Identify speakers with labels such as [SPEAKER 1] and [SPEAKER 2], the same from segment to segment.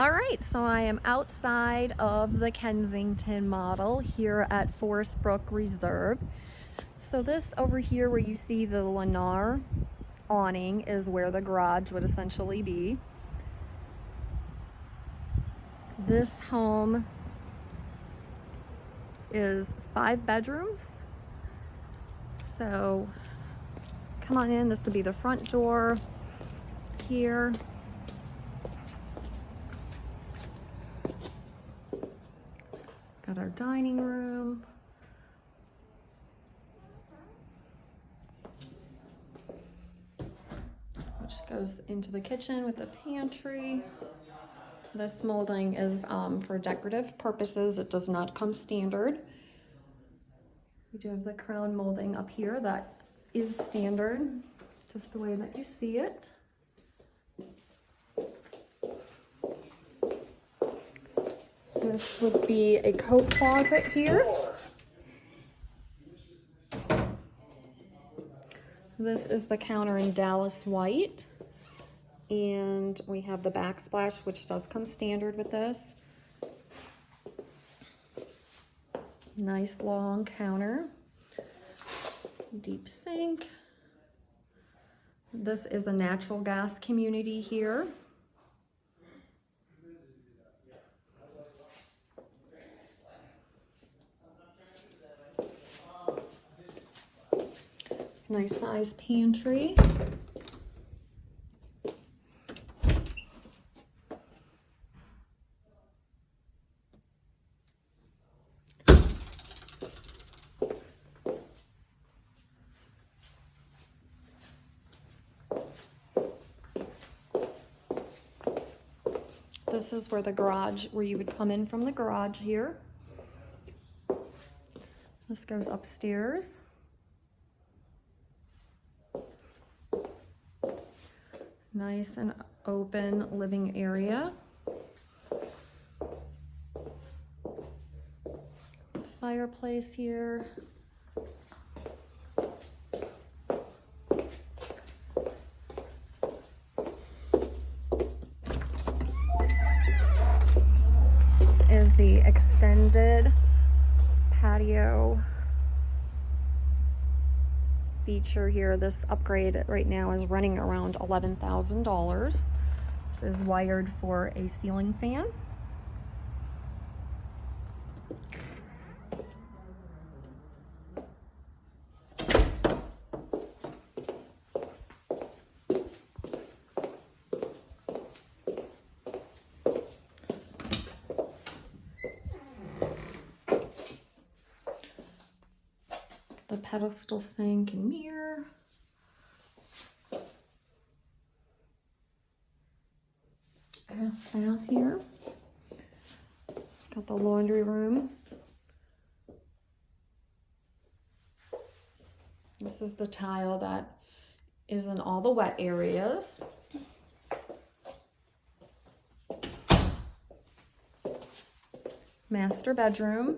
[SPEAKER 1] All right, so I am outside of the Kensington model here at Forestbrook Reserve. So this over here where you see the Lennar awning is where the garage would essentially be. This home is 5 bedrooms. So come on in, this will be the front door here. Got our dining room. Which goes into the kitchen with the pantry. This molding is for decorative purposes. It does not come standard. We do have the crown molding up here that is standard, just the way that you see it. This would be a coat closet here. This is the counter in Dallas white. And we have the backsplash, which does come standard with this. Nice long counter. Deep sink. This is a natural gas community here. Nice size pantry. This is where the garage, where you would come in from the garage here. This goes upstairs. Nice and open living area. Fireplace here. This is the extended patio feature here. This upgrade right now is running around $11,000. This is wired for a ceiling fan. The pedestal sink and mirror. Half bath here. Got the laundry room. This is the tile that is in all the wet areas. Master bedroom.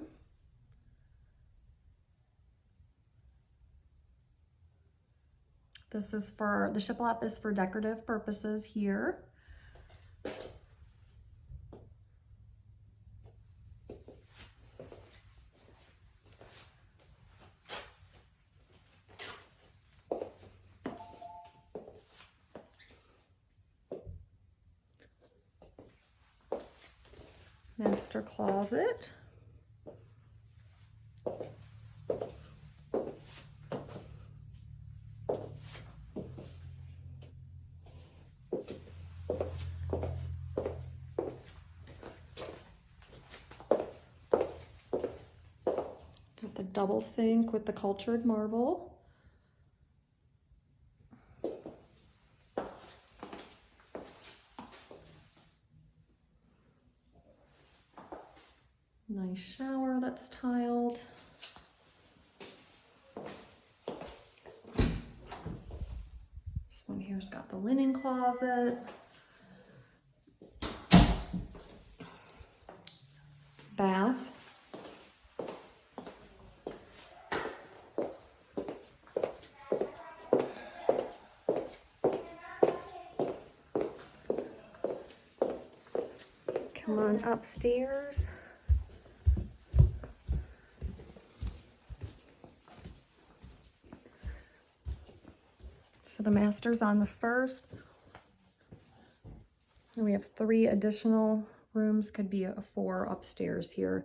[SPEAKER 1] This is for, the shiplap is for decorative purposes here. Master closet. Got the double sink with the cultured marble. Nice shower that's tiled. This one here's got the linen closet. Bath. Come on upstairs. So the master's on the first. And we have 3 additional rooms, could be a 4 upstairs here,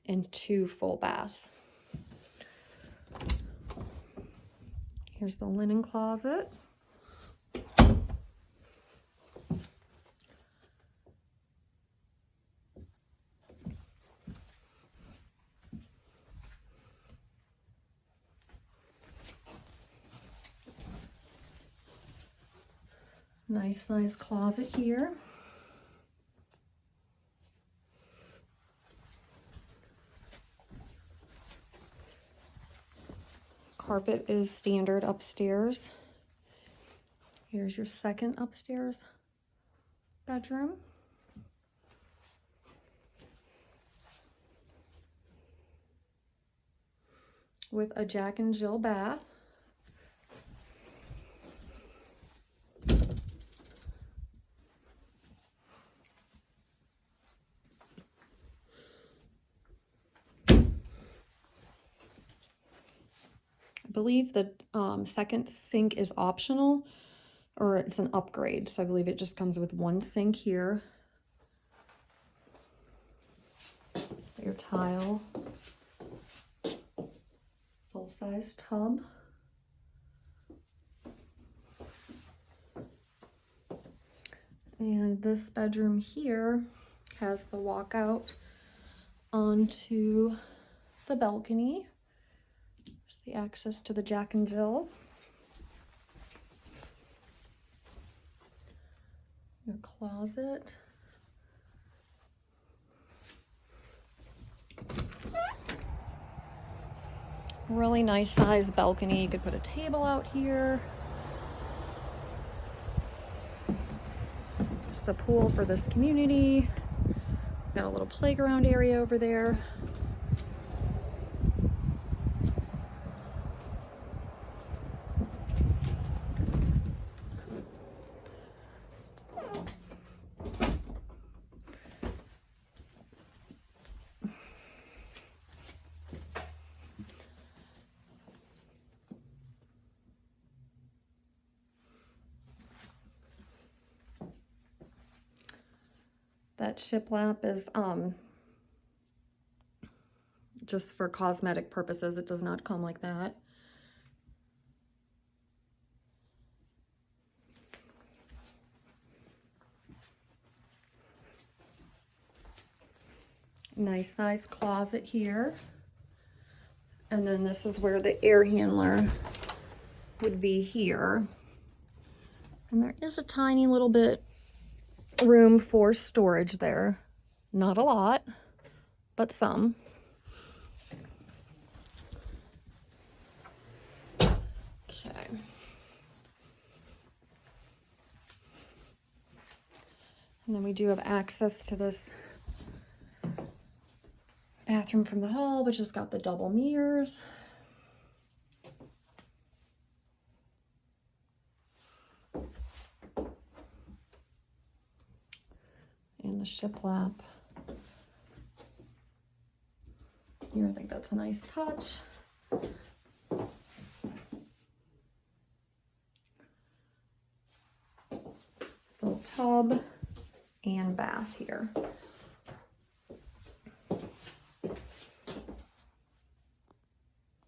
[SPEAKER 1] and 2 full baths. Here's the linen closet. Nice size closet here. Carpet is standard upstairs. Here's your second upstairs bedroom. With a Jack and Jill bath. I believe the second sink is optional, or it's an upgrade. So I believe it just comes with 1 sink here. Your tile. Full-size tub. And this bedroom here has the walkout onto the balcony. There's the access to the Jack and Jill. Your closet. Really nice size balcony. You could put a table out here. There's the pool for this community. Got a little playground area over there. That shiplap is just for cosmetic purposes. It does not come like that. Nice size closet here. And then this is where the air handler would be here. And there is a tiny little bit room for storage there. Not a lot, but some. Okay. And then we do have access to this bathroom from the hall, which has got the double mirrors. And the shiplap. Here, I think that's a nice touch. Full tub and bath here.